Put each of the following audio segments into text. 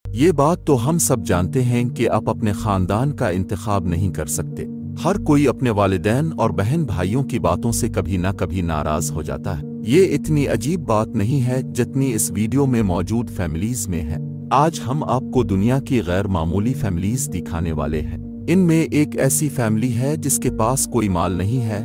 ये बात तो हम सब जानते हैं कि आप अपने खानदान का इंतखाब नहीं कर सकते। हर कोई अपने वालिदैन और बहन भाइयों की बातों से कभी ना कभी नाराज हो जाता है। ये इतनी अजीब बात नहीं है जितनी इस वीडियो में मौजूद फैमिलीज में है। आज हम आपको दुनिया की गैर मामूली फैमिलीज दिखाने वाले हैं। इनमें एक ऐसी फैमिली है जिसके पास कोई माल नहीं है,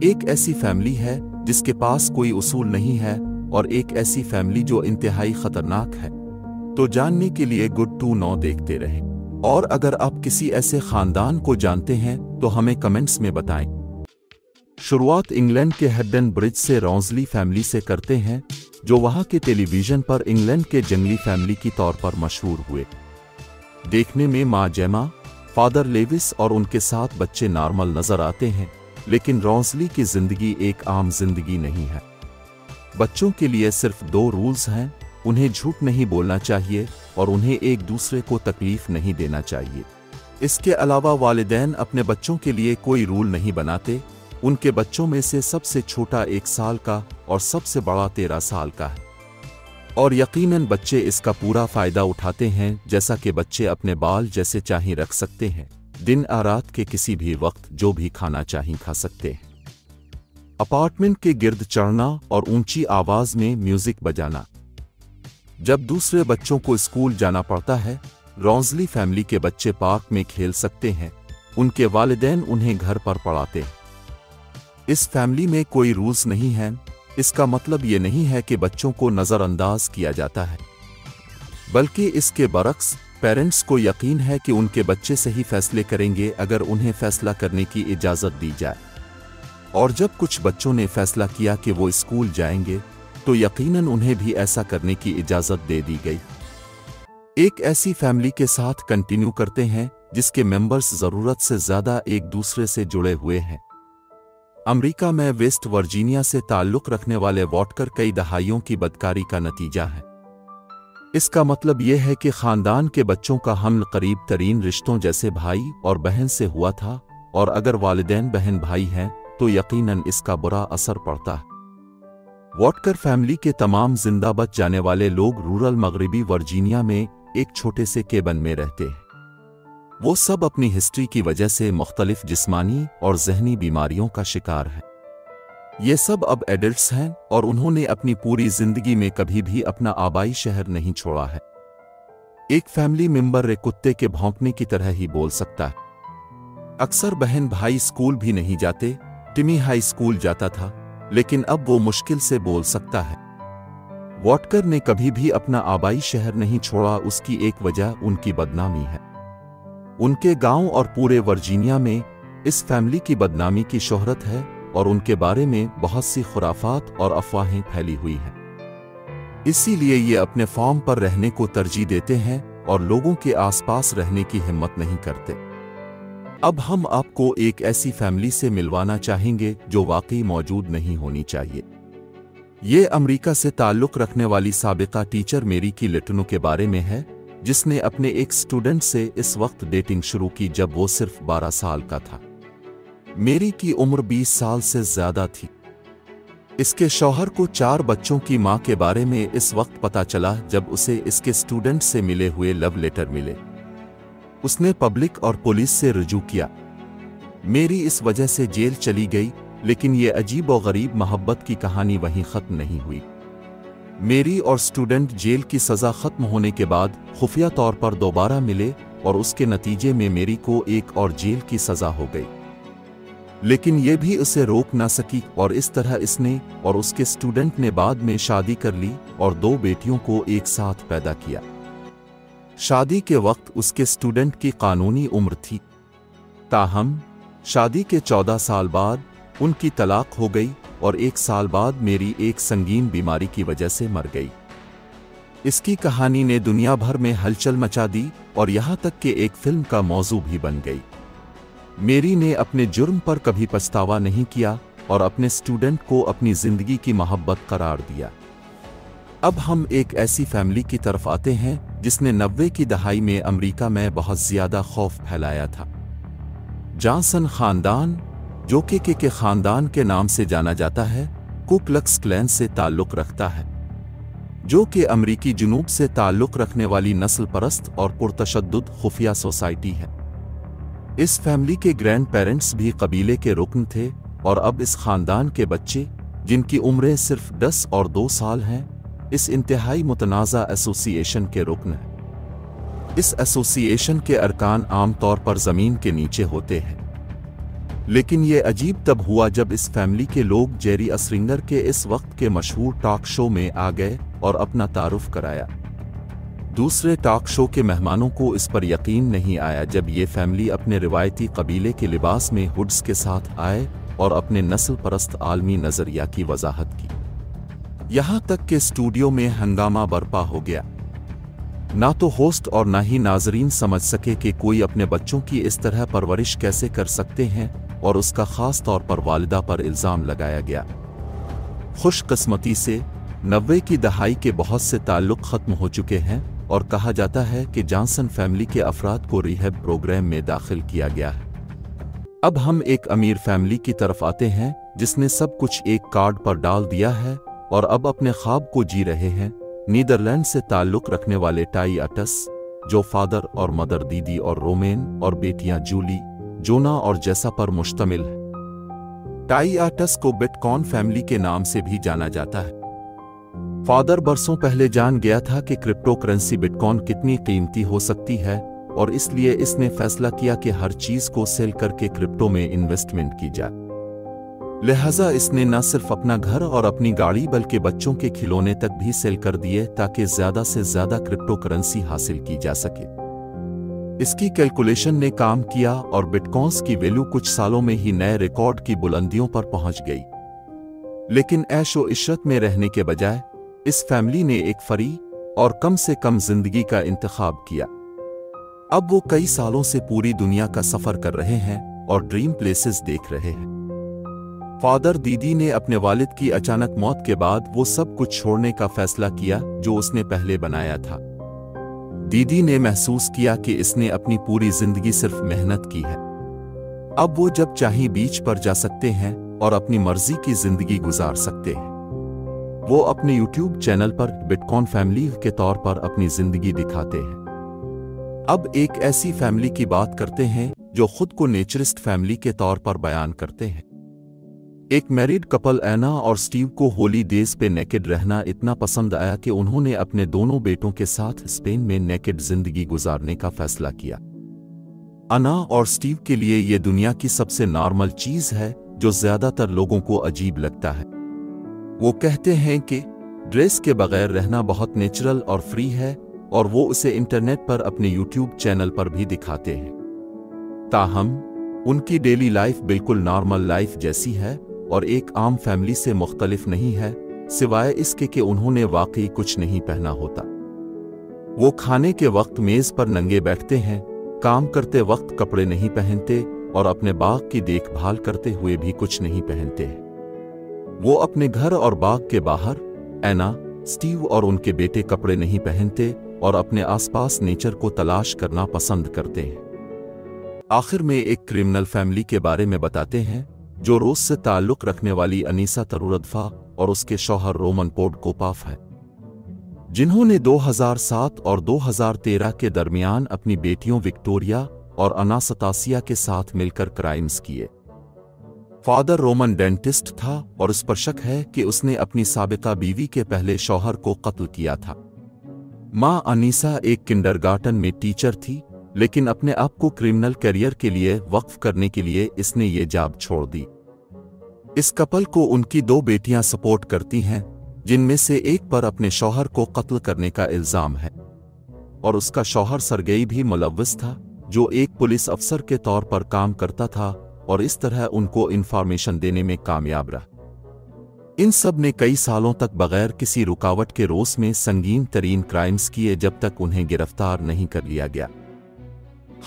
एक ऐसी फैमिली है जिसके पास कोई उसूल नहीं है, और एक ऐसी फैमिली जो इंतहाई खतरनाक है। तो जानने के लिए गुड टू नो देखते रहें। और अगर आप किसी ऐसे खानदान को जानते हैं तो हमें कमेंट्स में बताएं। शुरुआत इंग्लैंड के हेडन ब्रिज से रॉन्सली फैमिली से करते हैं, जो वहां के टेलीविजन पर इंग्लैंड के जंगली फैमिली की तौर पर मशहूर हुए। देखने में माँ जेमा, फादर लेविस और उनके 7 बच्चे नॉर्मल नजर आते हैं, लेकिन रॉन्सली की जिंदगी एक आम जिंदगी नहीं है। बच्चों के लिए सिर्फ 2 रूल्स हैं, उन्हें झूठ नहीं बोलना चाहिए और उन्हें एक दूसरे को तकलीफ नहीं देना चाहिए। इसके अलावा वालिदैन अपने बच्चों के लिए कोई रूल नहीं बनाते। उनके बच्चों में से सबसे छोटा 1 साल का और सबसे बड़ा 13 साल का है, और यकीनन बच्चे इसका पूरा फायदा उठाते हैं, जैसा कि बच्चे अपने बाल जैसे चाहें रख सकते हैं, दिन और रात के किसी भी वक्त जो भी खाना चाहें खा सकते हैं। अपार्टमेंट के गिर्द चढ़ना और ऊंची आवाज में म्यूजिक बजाना। जब दूसरे बच्चों को स्कूल जाना पड़ता है, रॉन्सली फैमिली के बच्चे पार्क में खेल सकते हैं, उनके वालिदैन उन्हें घर पर पढ़ाते हैं। इस फैमिली में कोई रूल्स नहीं है। इसका मतलब ये नहीं है कि बच्चों को नज़रअंदाज किया जाता है, बल्कि इसके बरक्स पेरेंट्स को यकीन है कि उनके बच्चे सही फैसले करेंगे अगर उन्हें फैसला करने की इजाज़त दी जाए। और जब कुछ बच्चों ने फैसला किया कि वो स्कूल जाएंगे, तो यकीनन उन्हें भी ऐसा करने की इजाज़त दे दी गई। एक ऐसी फैमिली के साथ कंटिन्यू करते हैं जिसके मेंबर्स ज़रूरत से ज़्यादा एक दूसरे से जुड़े हुए हैं। अमेरिका में वेस्ट वर्जीनिया से ताल्लुक़ रखने वाले वॉटकर कई दहाइयों की बदकारी का नतीजा है। इसका मतलब यह है कि ख़ानदान के बच्चों का हमल करीब तरीन रिश्तों जैसे भाई और बहन से हुआ था, और अगर वालिदैन बहन भाई हैं तो यकीनन इसका बुरा असर पड़ता है। वॉटकर फैमिली के तमाम जिंदा बच जाने वाले लोग रूरल मगरिबी वर्जीनिया में एक छोटे से केबन में रहते हैं। वो सब अपनी हिस्ट्री की वजह से मुख्तलिफ जिस्मानी और ज़हनी बीमारियों का शिकार हैं। ये सब अब एडल्ट्स हैं और उन्होंने अपनी पूरी जिंदगी में कभी भी अपना आबाई शहर नहीं छोड़ा है। एक फैमिली मेंबर एक कुत्ते के भौंकने की तरह ही बोल सकता है। अक्सर बहन भाई स्कूल भी नहीं जाते। टिमी हाई स्कूल जाता था, लेकिन अब वो मुश्किल से बोल सकता है। वॉटकर ने कभी भी अपना आबाई शहर नहीं छोड़ा। उसकी एक वजह उनकी बदनामी है। उनके गांव और पूरे वर्जीनिया में इस फैमिली की बदनामी की शोहरत है, और उनके बारे में बहुत सी खुराफात और अफवाहें फैली हुई हैं। इसीलिए ये अपने फार्म पर रहने को तरजीह देते हैं और लोगों के आसपास रहने की हिम्मत नहीं करते। अब हम आपको एक ऐसी फैमिली से मिलवाना चाहेंगे जो वाकई मौजूद नहीं होनी चाहिए। ये अमेरिका से ताल्लुक़ रखने वाली साबिका टीचर मेरी की लिटनो के बारे में है, जिसने अपने एक स्टूडेंट से इस वक्त डेटिंग शुरू की जब वो सिर्फ 12 साल का था। मेरी की उम्र 20 साल से ज़्यादा थी। इसके शौहर को 4 बच्चों की मां के बारे में इस वक्त पता चला जब उसे इसके स्टूडेंट से मिले हुए लव लेटर मिले। उसने पब्लिक और पुलिस से रुजू किया। मेरी इस वजह से जेल चली गई, लेकिन ये अजीब और गरीब मोहब्बत की कहानी वहीं ख़त्म नहीं हुई। मेरी और स्टूडेंट जेल की सज़ा ख़त्म होने के बाद खुफिया तौर पर दोबारा मिले, और उसके नतीजे में मेरी को एक और जेल की सज़ा हो गई। लेकिन यह भी उसे रोक ना सकी, और इस तरह इसने और उसके स्टूडेंट ने बाद में शादी कर ली और 2 बेटियों को एक साथ पैदा किया। शादी के वक्त उसके स्टूडेंट की कानूनी उम्र थी। ताहम शादी के 14 साल बाद उनकी तलाक हो गई, और 1 साल बाद मेरी एक संगीन बीमारी की वजह से मर गई। इसकी कहानी ने दुनिया भर में हलचल मचा दी, और यहाँ तक कि एक फिल्म का मौजू भी बन गई। मेरी ने अपने जुर्म पर कभी पछतावा नहीं किया और अपने स्टूडेंट को अपनी जिंदगी की मोहब्बत करार दिया। अब हम एक ऐसी फैमिली की तरफ आते हैं जिसने 90 की दहाई में अमेरिका में बहुत ज्यादा खौफ फैलाया था। जॉनसन खानदान, जो के खानदान के नाम से जाना जाता है, कु क्लक्स क्लैन से ताल्लुक़ रखता है। जो कि अमरीकी जुनूब से ताल्लुक़ रखने वाली नस्ल परस्त और पुरतशद्दुद खुफिया सोसाइटी है। इस फैमिली के ग्रैंड पेरेंट्स भी कबीले के रुकन थे और अब इस खानदान के बच्चे, जिनकी उम्रें सिर्फ 10 और 2 साल हैं, इस इंतहाई मुतनाज़ा एसोसिएशन के रुकन हैं। इस एसोसिएशन के अरकान आमतौर पर ज़मीन के नीचे होते हैं, लेकिन ये अजीब तब हुआ जब इस फैमिली के लोग जेरी अस्रिंगर के इस वक्त के मशहूर टॉक शो में आ गए और अपना तारुफ कराया। दूसरे टॉक शो के मेहमानों को इस पर यकीन नहीं आया जब ये फैमिली अपने रिवायती कबीले के लिबास में हुड्स के साथ आए और अपने नस्ल परस्त आलमी नज़रिया की वजाहत की। यहाँ तक कि स्टूडियो में हंगामा बर्पा हो गया। ना तो होस्ट और ना ही नाजरीन समझ सके कि कोई अपने बच्चों की इस तरह परवरिश कैसे कर सकते हैं, और उसका ख़ास तौर पर वालिदा पर इल्ज़ाम लगाया गया। खुशकिस्मती से 90 की दहाई के बहुत से ताल्लुक़ ख़त्म हो चुके हैं और कहा जाता है कि जॉनसन फैमिली के अफराद को रिहैब प्रोग्राम में दाखिल किया गया है। अब हम एक अमीर फैमिली की तरफ आते हैं जिसने सब कुछ एक कार्ड पर डाल दिया है और अब अपने ख्वाब को जी रहे हैं। नीदरलैंड से ताल्लुक़ रखने वाले टाई आर्टस, जो फादर और मदर, दीदी और रोमेन और बेटियां जूली, जोना और जैसा पर मुश्तमिल है। टाई आर्टस को बिटकॉइन फैमिली के नाम से भी जाना जाता है। फादर बरसों पहले जान गया था कि क्रिप्टो करेंसी बिटकॉइन कितनी कीमती हो सकती है, और इसलिए इसने फैसला किया कि हर चीज को सेल करके क्रिप्टो में इन्वेस्टमेंट की जाए। लिहाजा इसने न सिर्फ अपना घर और अपनी गाड़ी बल्कि बच्चों के खिलौने तक भी सेल कर दिए ताकि ज्यादा से ज्यादा क्रिप्टो करेंसी हासिल की जा सके। इसकी कैलकुलेशन ने काम किया और बिटकॉइंस की वैल्यू कुछ सालों में ही नए रिकॉर्ड की बुलंदियों पर पहुंच गई। लेकिन ऐशो इशरत में रहने के बजाय इस फैमिली ने एक फरी और कम से कम जिंदगी का इंतखाब किया। अब वो कई सालों से पूरी दुनिया का सफर कर रहे हैं और ड्रीम प्लेसेस देख रहे हैं। फादर दीदी ने अपने वालिद की अचानक मौत के बाद वो सब कुछ छोड़ने का फैसला किया जो उसने पहले बनाया था। दीदी ने महसूस किया कि इसने अपनी पूरी जिंदगी सिर्फ मेहनत की है। अब वो जब चाहे बीच पर जा सकते हैं और अपनी मर्जी की जिंदगी गुजार सकते हैं। वो अपने यूट्यूब चैनल पर बिटकॉइन फैमिली के तौर पर अपनी जिंदगी दिखाते हैं। अब एक ऐसी फैमिली की बात करते हैं जो खुद को नेचरिस्ट फैमिली के तौर पर बयान करते हैं। एक मैरिड कपल एना और स्टीव को हॉलीडेज पे नेकेड रहना इतना पसंद आया कि उन्होंने अपने दोनों बेटों के साथ स्पेन में नेकेड जिंदगी गुजारने का फैसला किया। अना और स्टीव के लिए ये दुनिया की सबसे नॉर्मल चीज है जो ज्यादातर लोगों को अजीब लगता है। वो कहते हैं कि ड्रेस के बगैर रहना बहुत नेचुरल और फ्री है, और वो उसे इंटरनेट पर अपने यूट्यूब चैनल पर भी दिखाते हैं। ताहम उनकी डेली लाइफ बिल्कुल नॉर्मल लाइफ जैसी है और एक आम फैमिली से मुख्तलिफ नहीं है, सिवाय इसके कि उन्होंने वाकई कुछ नहीं पहना होता। वो खाने के वक्त मेज पर नंगे बैठते हैं, काम करते वक्त कपड़े नहीं पहनते और अपने बाग की देखभाल करते हुए भी कुछ नहीं पहनते हैं। वो अपने घर और बाग के बाहर, एना, स्टीव और उनके बेटे कपड़े नहीं पहनते और अपने आसपास नेचर को तलाश करना पसंद करते हैं। आखिर में एक क्रिमिनल फैमिली के बारे में बताते हैं जो रूस से ताल्लुक़ रखने वाली अनीसा तरुरदफा और उसके शौहर रोमन पोडकोपाफ है, जिन्होंने 2007 और 2013 के दरमियान अपनी बेटियों विक्टोरिया और अनास्तासिया के साथ मिलकर क्राइम्स किए। फादर रोमन डेंटिस्ट था और इस पर शक है कि उसने अपनी साबिका बीवी के पहले शौहर को कत्ल किया था। मां अनीसा एक किंडरगार्टन में टीचर थी, लेकिन अपने आप को क्रिमिनल करियर के लिए वक्फ करने के लिए इसने ये जॉब छोड़ दी। इस कपल को उनकी 2 बेटियां सपोर्ट करती हैं, जिनमें से एक पर अपने शौहर को कत्ल करने का इल्जाम है, और उसका शौहर सरगेई भी मुलव्वस था, जो एक पुलिस अफसर के तौर पर काम करता था और इस तरह उनको इंफॉर्मेशन देने में कामयाब रहा। इन सब ने कई सालों तक बगैर किसी रुकावट के रोस में संगीन तरीन क्राइम्स किए जब तक उन्हें गिरफ्तार नहीं कर लिया गया।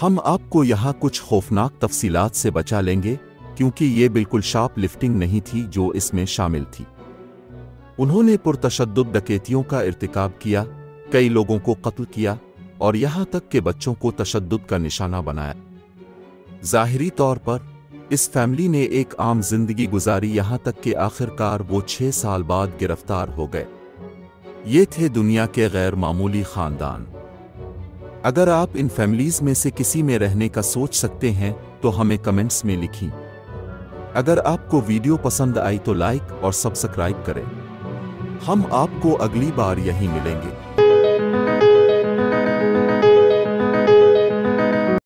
हम आपको यहाँ कुछ खौफनाक तफसीलात से बचा लेंगे क्योंकि ये बिल्कुल शार्प लिफ्टिंग नहीं थी जो इसमें शामिल थी। उन्होंने पुरतशद्दुद डकैतियों का इर्तिकाब किया, कई लोगों को कत्ल किया और यहाँ तक के बच्चों को तशद्दुद का निशाना बनाया। जाहिरी तौर पर इस फैमिली ने एक आम जिंदगी गुजारी, यहाँ तक कि आखिरकार वो 6 साल बाद गिरफ्तार हो गए। ये थे दुनिया के गैर मामूली खानदान। अगर आप इन फैमिलीज में से किसी में रहने का सोच सकते हैं तो हमें कमेंट्स में लिखिए। अगर आपको वीडियो पसंद आई तो लाइक और सब्सक्राइब करें। हम आपको अगली बार यहीं मिलेंगे।